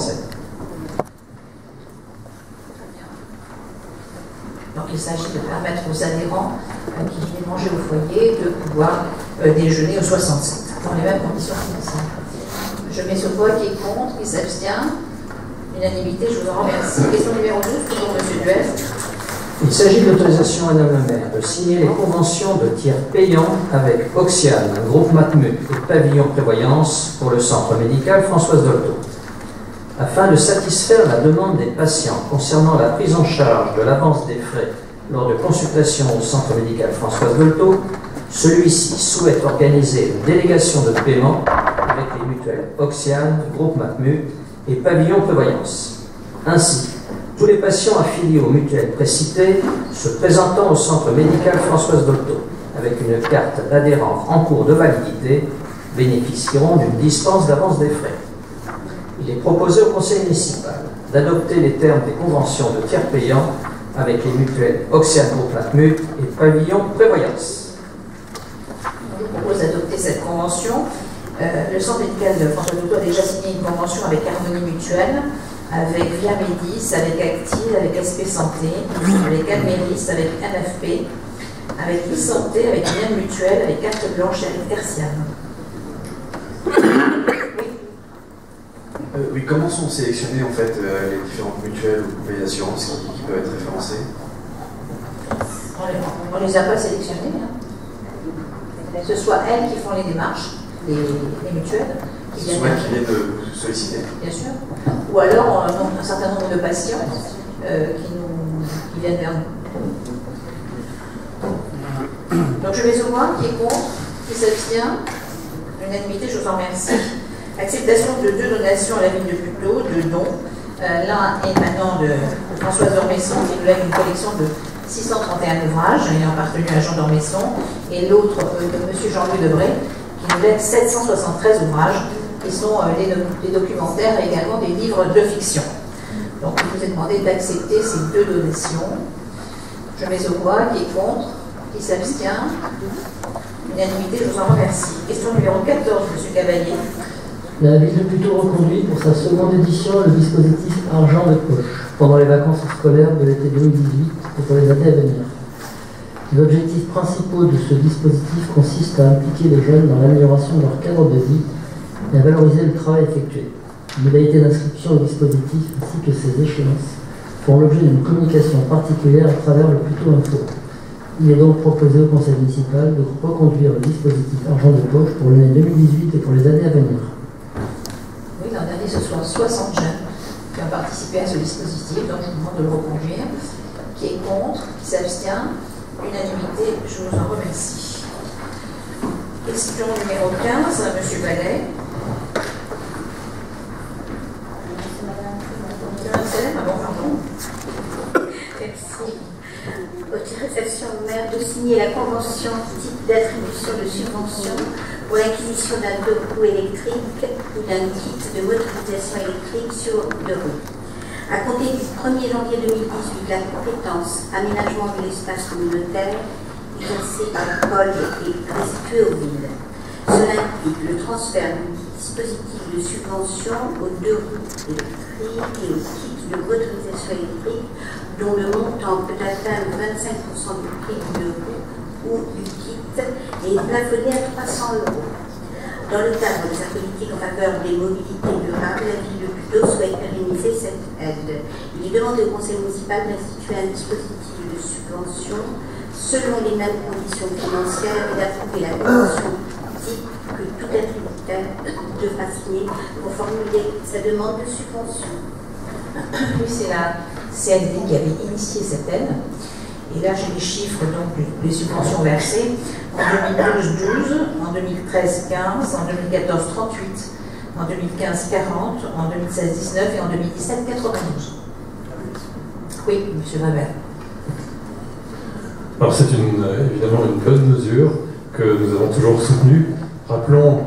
67. Donc il s'agit de permettre aux adhérents qui viennent manger au foyer de pouvoir déjeuner au 67, dans les mêmes conditions financières. Je mets ce vote qui est contre, qui s'abstient. Unanimité, je vous en remercie. Question numéro 12, toujours M. Duez. Il s'agit de l'autorisation à Madame la maire de signer les conventions de tiers payants avec Oxiane, groupe Matmut et Pavillon Prévoyance pour le centre médical Françoise Dolto. Afin de satisfaire la demande des patients concernant la prise en charge de l'avance des frais lors de consultations au centre médical Françoise Dolto, celui-ci souhaite organiser une délégation de paiement avec les mutuelles Oxiane, groupe Matmut et Pavillon Prévoyance. Ainsi, tous les patients affiliés aux mutuelles précitées se présentant au centre médical Françoise Dolto avec une carte d'adhérent en cours de validité bénéficieront d'une dispense d'avance des frais. Il est proposé au conseil municipal d'adopter les termes des conventions de tiers payants avec les mutuelles Oxiane Groupe Matmut et Pavillon Prévoyance. On vous propose d'adopter cette convention. Le centre médical de Françoise Dolto a déjà signé une convention avec Harmonie Mutuelle, avec Via Médis, avec Active, avec SP Santé, avec Alméris, avec NFP, avec e-santé, avec Lien Mutuelle, avec Carte Blanche et avec Tertiane. Oui, comment sont sélectionnées en fait les différentes mutuelles ou compagnies d'assurance qui peuvent être référencées? On ne les a pas sélectionnées. Hein. Ce soit elles qui font les démarches, les mutuelles. C'est souvent qui viennent de solliciter. Bien sûr. Ou alors un certain nombre de patients qui viennent vers nous. Donc je mets au point qui est contre, qui s'abstient. Unanimité, je vous en remercie. Acceptation de 2 donations à la ville de Puteaux, 2 dons. L'un émanant de Françoise Dormesson qui nous lève une collection de 631 ouvrages ayant appartenu à Jean Dormesson, et l'autre de M. Jean-Louis Debray qui nous lève 773 ouvrages qui sont des documentaires et également des livres de fiction. Donc il vous est demandé d'accepter ces 2 donations. Je mets au voix qui est contre, qui s'abstient. Unanimité, je vous en remercie. Question numéro 14, M. Cavalier. La ville de Puteaux reconduit pour sa seconde édition le dispositif Argent de poche pendant les vacances scolaires de l'été 2018 et pour les années à venir. Les objectifs principaux de ce dispositif consistent à impliquer les jeunes dans l'amélioration de leur cadre de vie et à valoriser le travail effectué. Les modalités d'inscription au dispositif ainsi que ses échéances font l'objet d'une communication particulière à travers le Puteaux Info. Il est donc proposé au conseil municipal de reconduire le dispositif Argent de poche pour l'année 2018 et pour les années à venir. Oui, l'an dernier, ce sont 60 jeunes qui ont participé à ce dispositif, donc je vous demande de le reconduire. Qui est contre, qui s'abstient. Unanimité, je vous en remercie. Question numéro 15, à M. Ballet. Merci. Autorisation au maire de signer la convention type d'attribution de subvention pour l'acquisition d'un doku électrique ou d'un kit de motorisation électrique sur 2 roues. À compter du 1er janvier 2018, la compétence aménagement de l'espace communautaire exercée par l'école est restituée aux villes. Cela implique le transfert du dispositif de subvention aux 2 roues électriques et aux kits de motorisation électrique dont le montant peut atteindre 25% du prix du 2 roues ou du kit et est plafonné à 300 €. Dans le cadre de sa politique en faveur des mobilités durables, la ville de Puteaux souhaite pérenniser cette aide. Il est demandé au conseil municipal d'instituer un dispositif de subvention selon les mêmes conditions financières et d'approuver la convention type que tout attributaire devra signer pour formuler sa demande de subvention. Oui, c'est la CNV qui avait initié cette aide. Et là, j'ai les chiffres donc, des subventions versées en 2012, 12, en 2013, 15, en 2014, 38, en 2015, 40, en 2016, 19 et en 2017, 92. Oui, M. Weber. Alors c'est évidemment une bonne mesure que nous avons toujours soutenue. Rappelons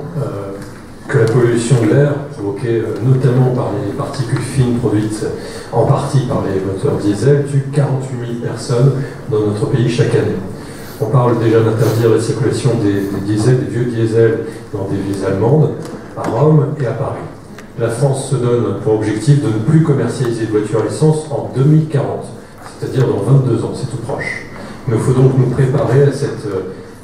que la pollution de l'air, provoquée notamment par les particules fines produites en partie par les moteurs diesel, tue 48 000 personnes dans notre pays chaque année. On parle déjà d'interdire la circulation des diesels, des vieux diesels dans des villes allemandes, à Rome et à Paris. La France se donne pour objectif de ne plus commercialiser de voitures à essence en 2040, c'est-à-dire dans 22 ans, c'est tout proche. Il nous faut donc nous préparer à cette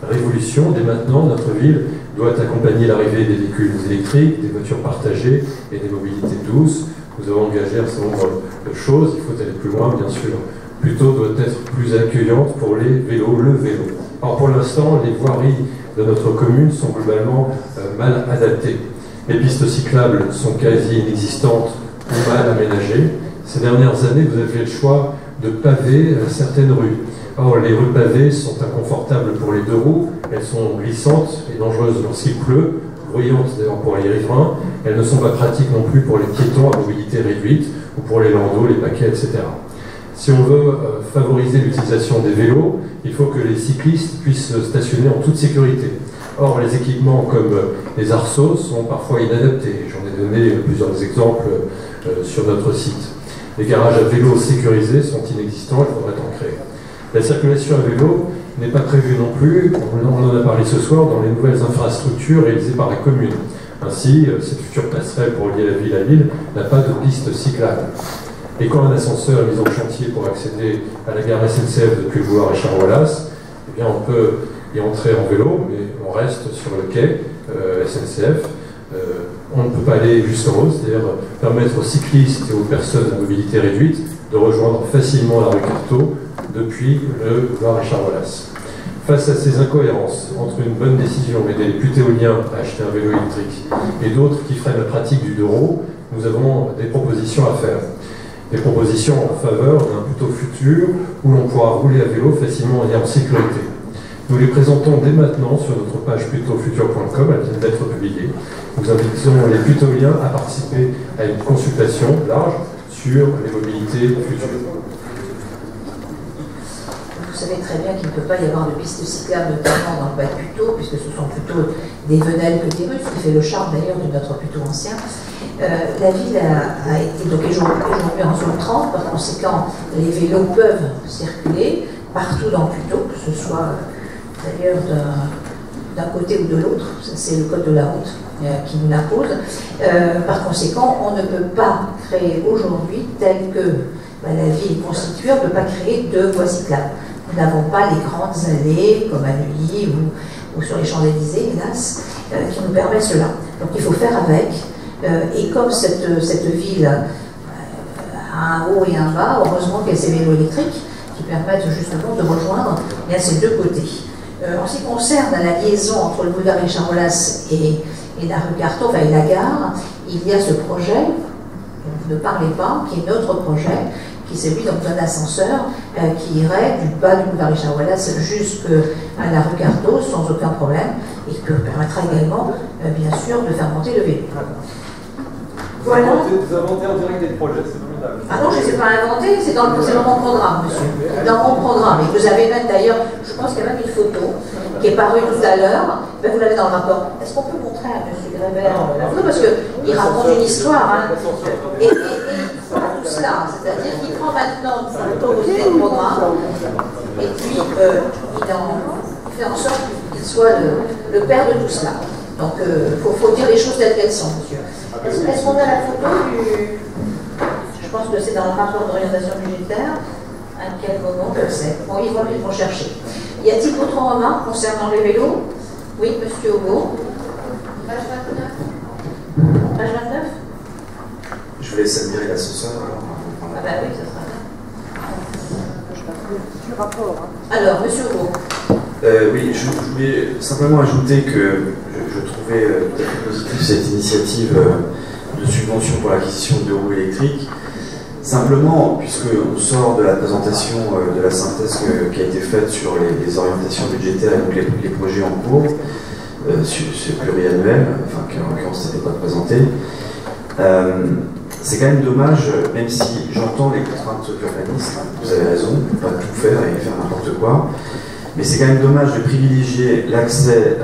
révolution. Dès maintenant, notre ville doit accompagner l'arrivée des véhicules électriques, des voitures partagées et des mobilités douces. Nous avons engagé un certain nombre de choses, il faut aller plus loin, bien sûr. Plutôt doit être plus accueillante pour les vélos, le vélo. Alors pour l'instant, les voiries de notre commune sont globalement mal adaptées. Les pistes cyclables sont quasi inexistantes ou mal aménagées. Ces dernières années, vous avez fait le choix de paver certaines rues. Or, les rues pavées sont inconfortables pour les deux roues, elles sont glissantes et dangereuses lorsqu'il pleut, bruyantes d'ailleurs pour les riverains, elles ne sont pas pratiques non plus pour les piétons à mobilité réduite ou pour les landaux, les paquets, etc. Si on veut favoriser l'utilisation des vélos, il faut que les cyclistes puissent stationner en toute sécurité. Or, les équipements comme les arceaux sont parfois inadaptés. J'en ai donné plusieurs exemples sur notre site. Les garages à vélos sécurisés sont inexistants, il faudrait en créer. La circulation à vélo n'est pas prévue non plus, on en a parlé ce soir, dans les nouvelles infrastructures réalisées par la commune. Ainsi, cette future passerelle pour lier la ville à Lille n'a pas de piste cyclable. Et quand un ascenseur est mis en chantier pour accéder à la gare SNCF depuis le boulevard Richard Wallace, eh bien on peut y entrer en vélo, mais on reste sur le quai SNCF. On ne peut pas aller jusqu'en haut, c'est-à-dire permettre aux cyclistes et aux personnes à mobilité réduite de rejoindre facilement la rue Carteau depuis le boulevard Richard Wallace. Face à ces incohérences entre une bonne décision d'aider les putéoliens à acheter un vélo électrique et d'autres qui freinent la pratique du 2 roues, nous avons des propositions à faire. Des propositions en faveur d'un plutôt futur où l'on pourra rouler à vélo facilement et en sécurité. Nous les présentons dès maintenant sur notre page putofutur.com, elle vient d'être publiée. Nous invitons les putéoliens à participer à une consultation large sur les mobilités futures. Vous savez très bien qu'il ne peut pas y avoir de pistes cyclables, notamment dans le bas de Puteaux, puisque ce sont plutôt des venelles que des rues, ce qui fait le charme d'ailleurs de notre Puteaux ancien. La ville a été donc aujourd'hui en zone 30, par conséquent, les vélos peuvent circuler partout dans Puteaux, que ce soit d'ailleurs d'un côté ou de l'autre, c'est le code de la route qui nous l'impose. Par conséquent, on ne peut pas créer aujourd'hui, tel que la ville est constituée, on ne peut pas créer de voies cyclables. Nous n'avons pas les grandes allées, comme à Neuilly ou sur les Champs-Élysées, hélas, qui nous permettent cela. Donc il faut faire avec. Et comme cette ville a un haut et un bas, heureusement qu'il y a ces vélos électriques qui permettent justement de rejoindre ces deux côtés. En ce qui concerne la liaison entre le boulevard Richard Wallace et la rue Carteau, et la gare, il y a ce projet, dont vous ne parlez pas, qui est notre projet, qui est celui d'un ascenseur qui irait du bas du boulevard Richard Wallace jusqu'à la rue Carteau sans aucun problème, et qui permettra également, bien sûr, de faire monter le vélo. Voilà. Vous inventez en direct des projets, c'est formidable. Ah non, je ne les ai pas inventés, c'est dans mon programme, monsieur. Dans mon programme. Et vous avez même d'ailleurs, je pense qu'il y a même une photo qui est parue tout à l'heure. Vous l'avez dans le rapport. Est-ce qu'on peut montrer à monsieur Grébert la photo? Parce qu'il raconte une histoire. Et tout cela, c'est-à-dire qu'il prend maintenant une photo du programme et puis il fait en sorte qu'il soit le père de tout cela. Donc il faut dire les choses telles qu'elles sont, monsieur. Est-ce qu'on a la photo du... Je pense que c'est dans le rapport d'orientation budgétaire. À quel moment que c'est? Bon, ils vont chercher. Y a-t-il d'autres remarques concernant les vélos? Oui, monsieur Hugo. Page 29. Page 29. Je vais laisser admirer l'ascenseur alors. Ah bah oui, ça sera bien. Alors, monsieur Hugo. Oui, je voulais simplement ajouter que je trouvais tout à fait positive cette initiative de subvention pour l'acquisition de roues électriques. Simplement, puisqu'on sort de la présentation de la synthèse qui a été faite sur les orientations budgétaires et donc les projets en cours, sur pluriannuel, enfin qui en l'occurrence n'était pas présenté, c'est quand même dommage, même si j'entends les contraintes urbanistes, vous avez raison, on ne peut pas tout faire et faire n'importe quoi, mais c'est quand même dommage de privilégier l'accès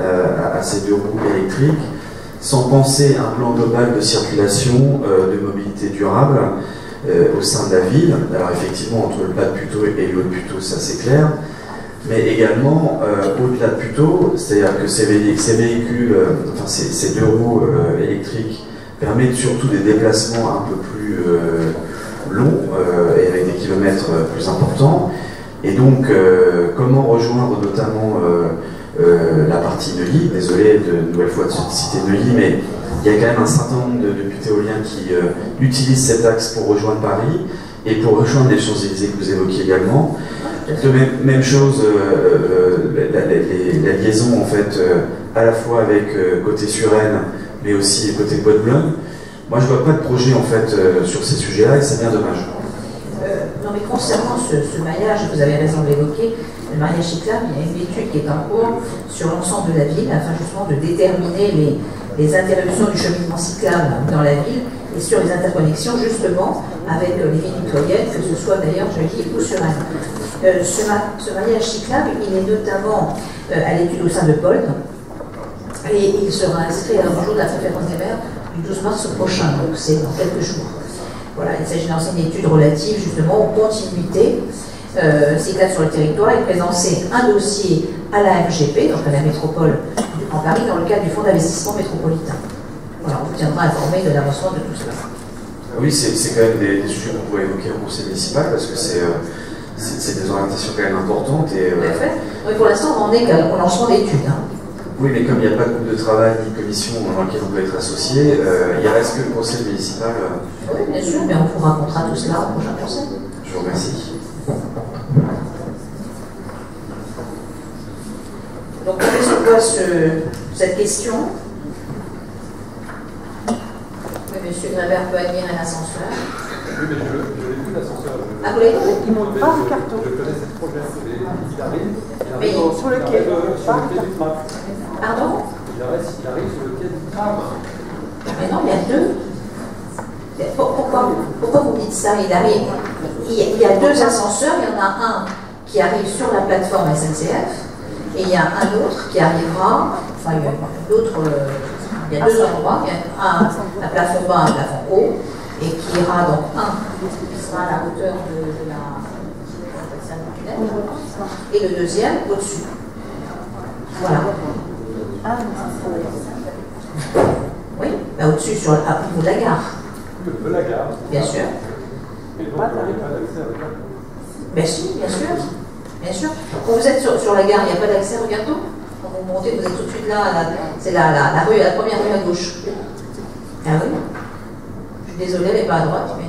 à ces deux roues électriques sans penser un plan global de circulation, de mobilité durable au sein de la ville. Alors effectivement, entre le plat de Puteaux et le haut de Puteaux, ça c'est clair, mais également au-delà de Puteaux, c'est-à-dire que ces véhicules, enfin ces deux roues électriques permet surtout des déplacements un peu plus longs et avec des kilomètres plus importants. Et donc, comment rejoindre notamment la partie Neuilly? Désolé de nouvelle fois de citer Neuilly, mais il y a quand même un certain nombre de buts éoliens qui utilisent cet axe pour rejoindre Paris et pour rejoindre les Champs-Élysées que vous évoquiez également. De même chose, la liaison en fait à la fois avec côté Suresnes, mais aussi côté Bois de Boulogne. Moi, je vois pas de projet en fait sur ces sujets-là et c'est bien dommage. Non, mais concernant ce maillage, vous avez raison de l'évoquer, le maillage cyclable, il y a une étude qui est en cours sur l'ensemble de la ville, afin justement de déterminer les interruptions du cheminement cyclable dans la ville et sur les interconnexions justement avec les villes mitoyennes, que ce soit d'ailleurs Neuilly ou Suresnes. Ce maillage cyclable, il est notamment à l'étude au sein de Pôle et il sera inscrit à l'ordre du jour de la conférence des maires du 12 mars prochain, donc c'est dans quelques jours. Voilà, il s'agit de lancer une étude relative justement aux continuités cyclables sur le territoire et présenter un dossier à la MGP, donc à la métropole en Paris, dans le cadre du fonds d'investissement métropolitain. Voilà, on vous tiendra informé de l'avancement de tout cela. Oui, c'est quand même des sujets qu'on pourrait évoquer au conseil municipal parce que c'est des orientations quand même importantes. Et, tout à fait. Oui, pour l'instant, on est qu'au lancement d'études. Hein. Oui, mais comme il n'y a pas de groupe de travail ni de commission dans laquelle on peut être associé, il reste que le conseil municipal. Oui, bien sûr, mais on vous racontera tout cela au prochain conseil. Je vous remercie. Donc, on met sur quoi cette question? Oui, monsieur Grébert peut admirer l'ascenseur. Oui, mais je l'ai vu l'ascenseur. Ah, vous l'avez vu? Il ne monte pas le carton. Je connais cette projet. Il arrive sur lequel sur le quai du tram. Pardon? Il arrive sur le quai du tram. Mais non, il y a deux. Pourquoi vous dites ça? Il y a deux ascenseurs, il y en a un qui arrive sur la plateforme SNCF et il y a un autre qui arrivera, enfin il y a deux endroits, il y a un plafond bas, un plafond haut, et qui ira donc qui sera à la hauteur de la tunnel, et le deuxième au-dessus. Voilà. Oui, au-dessus, au niveau de la gare. De la gare. Bien sûr. Et donc, pas d'accès à la gare. Bien sûr, bien sûr. Bien sûr. Quand vous êtes sur la gare, il n'y a pas d'accès, regardez. Quand vous montez, vous êtes tout de suite là, c'est la rue, la première rue à gauche. Ah oui. Je suis désolée, elle n'est pas à droite, mais.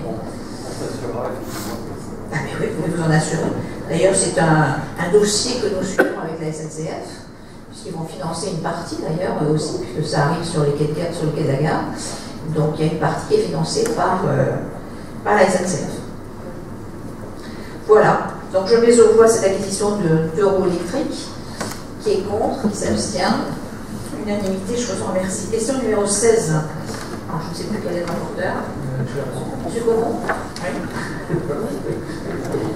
Ah mais oui, vous pouvez vous en assurer. D'ailleurs, c'est un dossier que nous suivons avec la SNCF, puisqu'ils vont financer une partie d'ailleurs, eux aussi, puisque ça arrive sur les quais de la gare. Donc il y a une partie qui est financée par la SNCF. Voilà. Donc je mets au voie cette acquisition de roues électriques. Qui est contre, qui s'abstient. Unanimité, je vous en remercie. Question numéro 16. Alors, je ne sais plus quel est le rapporteur. Monsieur Gaumont.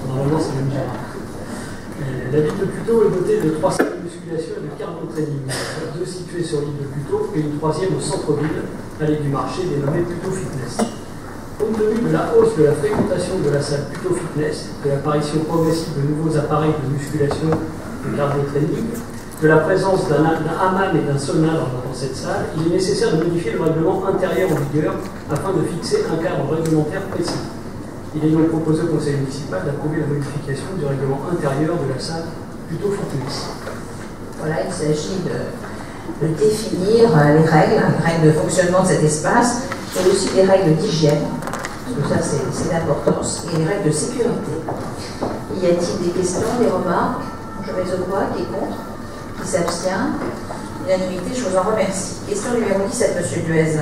Normalement, c'est le même genre. La ville de Puteaux est dotée de 3 salles de musculation et de cardio training. 2 situées sur l'île de Puteaux et une 3e au centre-ville, allée du marché dénommée Puteaux Fitness. Compte tenu de la hausse de la fréquentation de la salle Puteaux Fitness, de l'apparition progressive de nouveaux appareils de musculation et de cardio training, de la présence d'un hammam et d'un sauna dans cette salle, il est nécessaire de modifier le règlement intérieur en vigueur afin de fixer un cadre réglementaire précis. Il est donc proposé au conseil municipal d'approuver la modification du règlement intérieur de la salle Puteaux Fitness. Voilà, il s'agit de définir les règles de fonctionnement de cet espace, et aussi des règles d'hygiène, parce que ça c'est d'importance, et les règles de sécurité. Y a-t-il des questions, des remarques? Je mets au voie, qui est contre? Qui s'abstient? Unanimité, je vous en remercie. Question numéro 17, monsieur Duez.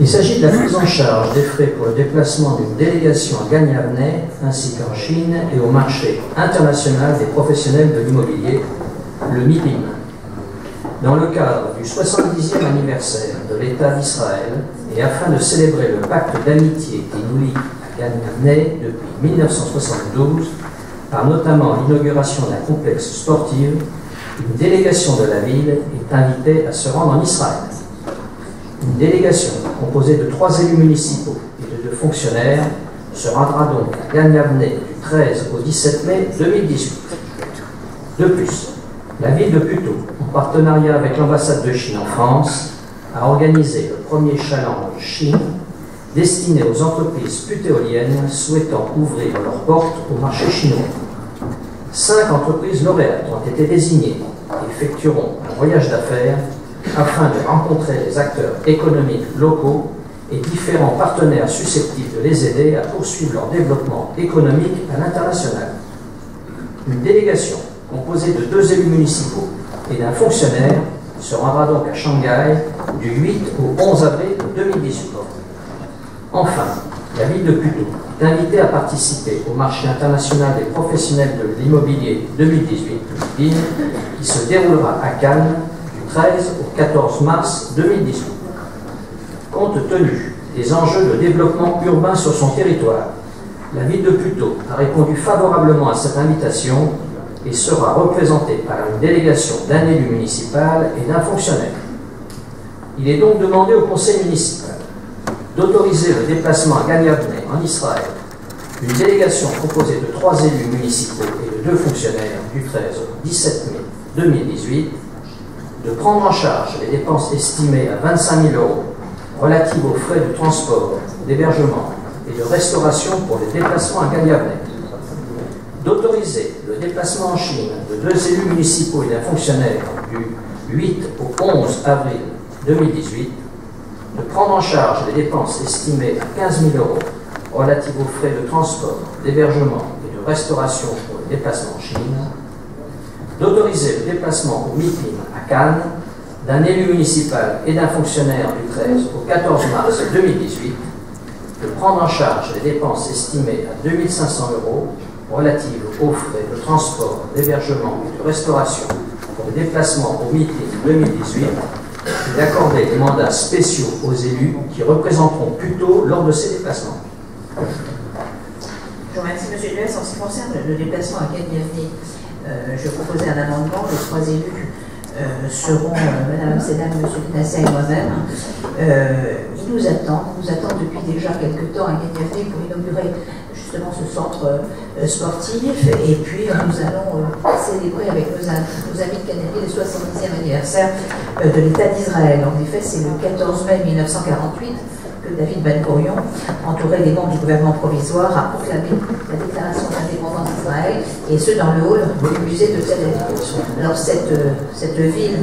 Il s'agit de la prise en charge des frais pour le déplacement d'une délégation à Gagnarnais, ainsi qu'en Chine et au marché international des professionnels de l'immobilier, le MIPIM. Dans le cadre du 70e anniversaire de l'État d'Israël et afin de célébrer le pacte d'amitié qui nous lie à Gagnarnais depuis 1972, par notamment l'inauguration d'un complexe sportif, une délégation de la ville est invitée à se rendre en Israël. Une délégation composée de 3 élus municipaux et de 2 fonctionnaires se rendra donc à Gagnarnais du 13 au 17 mai 2018. De plus, la ville de Puteaux, en partenariat avec l'ambassade de Chine en France, a organisé le premier challenge Chine destiné aux entreprises putéoliennes souhaitant ouvrir leurs portes au marché chinois. 5 entreprises lauréates ont été désignées et effectueront un voyage d'affaires afin de rencontrer les acteurs économiques locaux et différents partenaires susceptibles de les aider à poursuivre leur développement économique à l'international. Une délégation composée de 2 élus municipaux et d'un fonctionnaire se rendra donc à Shanghai du 8 au 11 avril 2018. Enfin, la ville de Puteaux est invitée à participer au marché international des professionnels de l'immobilier 2018, qui se déroulera à Cannes du 13 au 14 mars 2018. Compte tenu des enjeux de développement urbain sur son territoire, la ville de Puteaux a répondu favorablement à cette invitation et sera représentée par une délégation d'un élu municipal et d'un fonctionnaire. Il est donc demandé au conseil municipal d'autoriser le déplacement à Gagnavneh en Israël d'une délégation composée de 3 élus municipaux et de 2 fonctionnaires du 13 au 17 mai 2018, de prendre en charge les dépenses estimées à 25 000 € relatives aux frais de transport, d'hébergement et de restauration pour les déplacements à Gagnavneh, d'autoriser le déplacement en Chine de 2 élus municipaux et d'un fonctionnaire du 8 au 11 avril 2018, de prendre en charge les dépenses estimées à 15 000 € relatives aux frais de transport, d'hébergement et de restauration pour le déplacement en Chine, d'autoriser le déplacement au meeting à Cannes d'un élu municipal et d'un fonctionnaire du 13 au 14 mars 2018, de prendre en charge les dépenses estimées à 2 500 € relatives aux frais de transport, d'hébergement et de restauration pour le déplacement au meeting 2018, et d'accorder des mandats spéciaux aux élus qui représenteront Puteaux lors de ces déplacements. Je vous remercie, M. Duès. En ce qui concerne le déplacement à Gagnavneh, je proposais un amendement. Les 3 élus seront Mme Amsterdam, M. Benassia et moi-même. Ils nous attendent depuis déjà quelques temps à Gagnavneh pour inaugurer justement ce centre sportif, et puis nous allons célébrer avec nos amis de Gagnavneh le 70e anniversaire de l'État d'Israël. En effet, c'est le 14 mai 1948 que David Ben-Gurion, entouré des membres du gouvernement provisoire, a proclamé la déclaration d'indépendance d'Israël, et ce dans le hall du musée de Tel Aviv. Alors cette ville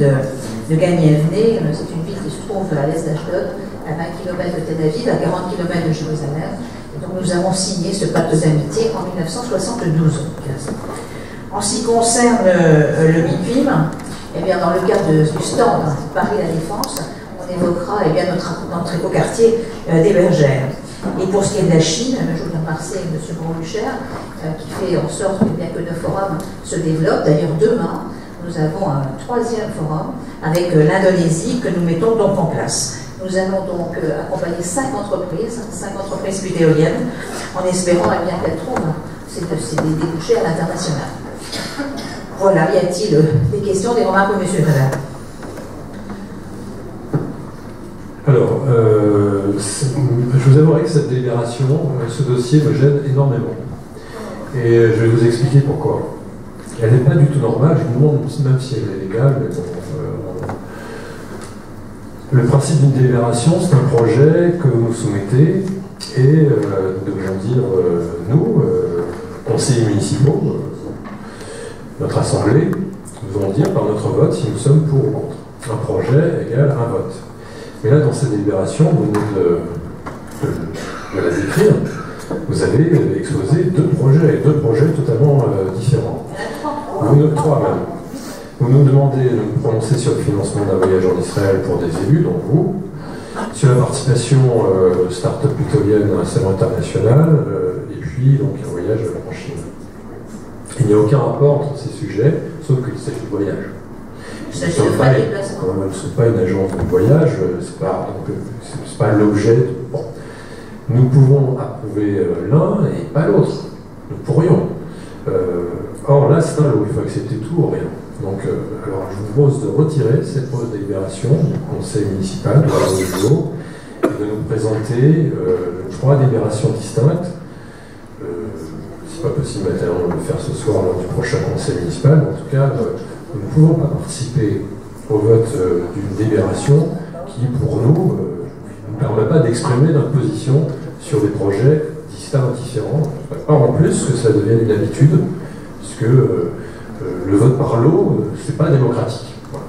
de Gagnavneh, c'est une ville qui se trouve à l'est d'Ashdod, à 20 km de Tel Aviv, à 40 km de Jérusalem. Et donc nous avons signé ce pacte d'amitié en 1972. En ce qui concerne le BIPIM, eh bien, dans le cadre du stand Paris La Défense, on évoquera eh bien, notre écoquartier des Bergères. Et pour ce qui est de la Chine, je voudrais remercier M. Bruncher, qui fait en sorte eh bien, que nos forums se développent. D'ailleurs, demain, nous avons un 3e forum avec l'Indonésie que nous mettons donc en place. Nous allons donc accompagner 5 entreprises putéoliennes, en espérant eh bien, qu'elles trouvent des débouchés à l'international. Voilà, y a-t-il des questions, des remarques pour M. Redal? Alors, je vous avouerai que cette délibération, ce dossier me gêne énormément. Et je vais vous expliquer pourquoi. Elle n'est pas du tout normale, je me demande même si elle est légale, mais bon, le principe d'une délibération, c'est un projet que vous nous soumettez et nous devons dire, nous, conseillers municipaux, notre assemblée, nous allons dire par notre vote si nous sommes pour ou contre. Un projet égale un vote. Mais là, dans cette délibération, vous venez de la décrire, vous avez exposé 2 projets totalement différents. Vous, 3 même. Vous nous demandez de nous prononcer sur le financement d'un voyage en Israël pour des élus, donc vous, sur la participation start-up putéolienne à un salon international, et puis donc un voyage en Chine. Il n'y a aucun rapport entre ces sujets, sauf qu'il s'agit de voyage. Nous ne sommes pas une agence de voyage, c'est pas l'objet. Bon. Nous pouvons approuver l'un et pas l'autre. Nous pourrions. Or là, c'est un lot, il faut accepter tout ou rien. Donc, alors je vous propose de retirer cette pause de délibération du conseil municipal de la niveau et de nous présenter 3 délibérations distinctes. C'est pas possible maintenant de le faire ce soir lors du prochain conseil municipal, mais en tout cas, nous ne pouvons pas participer au vote d'une délibération qui, pour nous, ne permet pas d'exprimer notre position sur des projets distincts, différents. Je ne pas en plus que ça devienne une habitude, puisque le vote par lot, ce n'est pas démocratique. Voilà.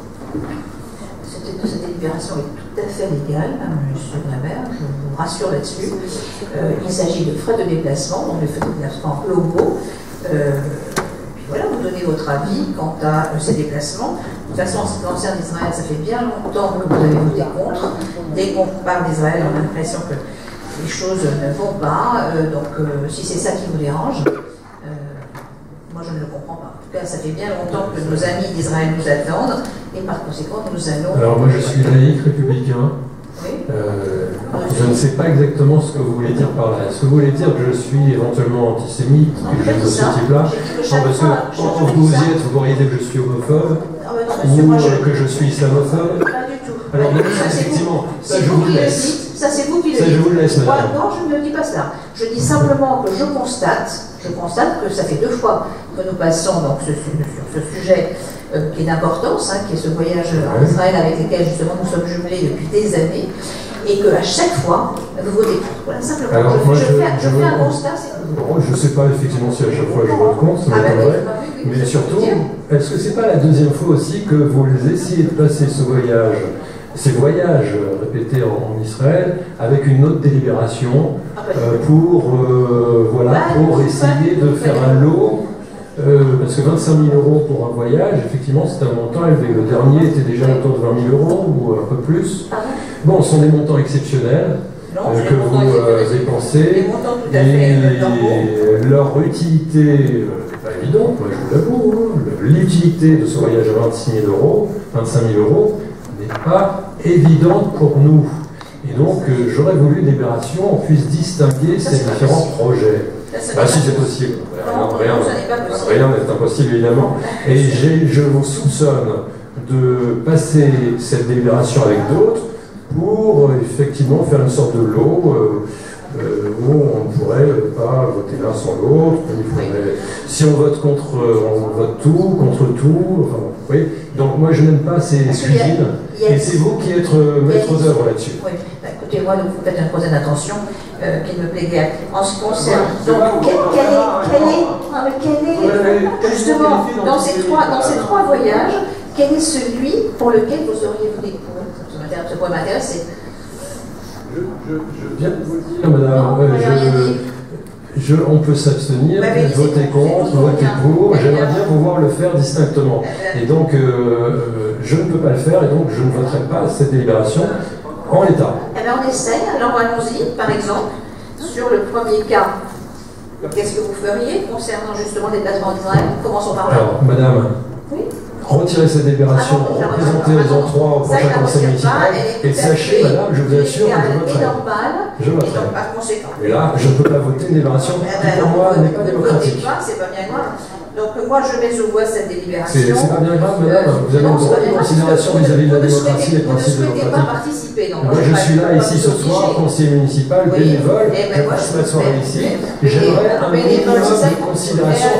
Cette délibération est tout à fait légale, monsieur le maire, je vous rassure là-dessus. Il s'agit de frais de déplacement, donc de frais de déplacement globaux. Puis voilà, vous donnez votre avis quant à ces déplacements. De toute façon, en ce qui concerne Israël, ça fait bien longtemps que vous avez voté contre. Dès qu'on parle d'Israël, on a l'impression que les choses ne vont pas. Donc, si c'est ça qui vous dérange, moi je ne le comprends pas. En tout cas, ça fait bien longtemps que nos amis d'Israël nous attendent, et par conséquent, nous allons... Alors moi je suis laïque républicain. Oui. Je ne sais pas exactement ce que vous voulez dire par là. Est-ce que vous voulez dire que je suis éventuellement antisémite, quelque chose de ce type-là? Non, parce que quand vous y êtes, vous pourriez dire que je suis homophobe, ou que je suis islamophobe. Pas du tout. Alors donc, effectivement, ça je vous le laisse. Ça, c'est vous qui le dites. Ça, je vous le laisse, madame. Non, je ne dis pas cela. Je dis simplement que je constate que ça fait 2 fois que nous passons donc, sur ce sujet qui est d'importance, qui est ce voyage en Israël avec lequel justement nous sommes jumelés depuis des années, et qu'à chaque fois, vous votez contre. Voilà, simplement. Alors, je fais un constat. Je ne sais pas effectivement si à chaque fois je vote contre, ça m'étonnerait. Mais surtout, est-ce que c'est pas la deuxième fois aussi que vous essayez de passer ces voyages répétés en Israël avec une autre délibération pour essayer de faire un lot, parce que 25 000 € pour un voyage, effectivement, c'est un montant élevé. Le dernier était déjà autour de 20 000 € ou un peu plus. Bon, ce sont des montants exceptionnels que vous dépensez, et leur utilité n'est pas évidente, moi je vous l'avoue. L'utilité de ce voyage à 25 000 € n'est pas évidente pour nous. Et donc, j'aurais voulu une libération, on puisse distinguer ces différents projets. Si c'est possible. Rien n'est impossible, évidemment. Et je vous soupçonne de passer cette délibération avec d'autres pour effectivement faire une sorte de lot où on ne pourrait pas voter l'un sans l'autre. Si on vote contre, on vote tout, contre tout. Enfin, oui. Donc moi je n'aime pas ces cuisines. Et c'est vous qui êtes maître d'œuvre là-dessus. Oui, écoutez, moi, vous faites un procès d'attention qui me plaît bien. En ce qui concerne, donc, quel est justement, dans ces trois voyages, quel est celui pour lequel vous auriez voté pour? Ça pourrait m'intéresser. Je viens de vous le dire, madame. On peut s'abstenir, voter contre, voter pour. J'aimerais bien pouvoir le faire distinctement. Et donc, je ne peux pas le faire, et donc je ne voterai pas cette délibération en l'état. Eh bien, on essaye. Alors, allons-y. Par exemple, sur le premier cas, qu'est-ce que vous feriez concernant justement des placements d'Israël? Commençons par là. Alors, madame. Oui. Retirez cette délibération, représentez-en 3 au prochain conseil municipal, et sachez, madame, je vous assure que je voterai. Je voterai. Et là, je ne peux pas voter une délibération qui, pour moi, n'est pas démocratique. C'est pas bien grave. Donc, moi, je mets au voie cette délibération. C'est pas bien grave, madame. Vous avez une grande considération vis-à-vis de la démocratie et des principes démocratiques. Moi, je suis là, ici, ce soir, conseiller municipal, bénévole. Je passe ma soirée ici. J'aimerais un minimum de considération.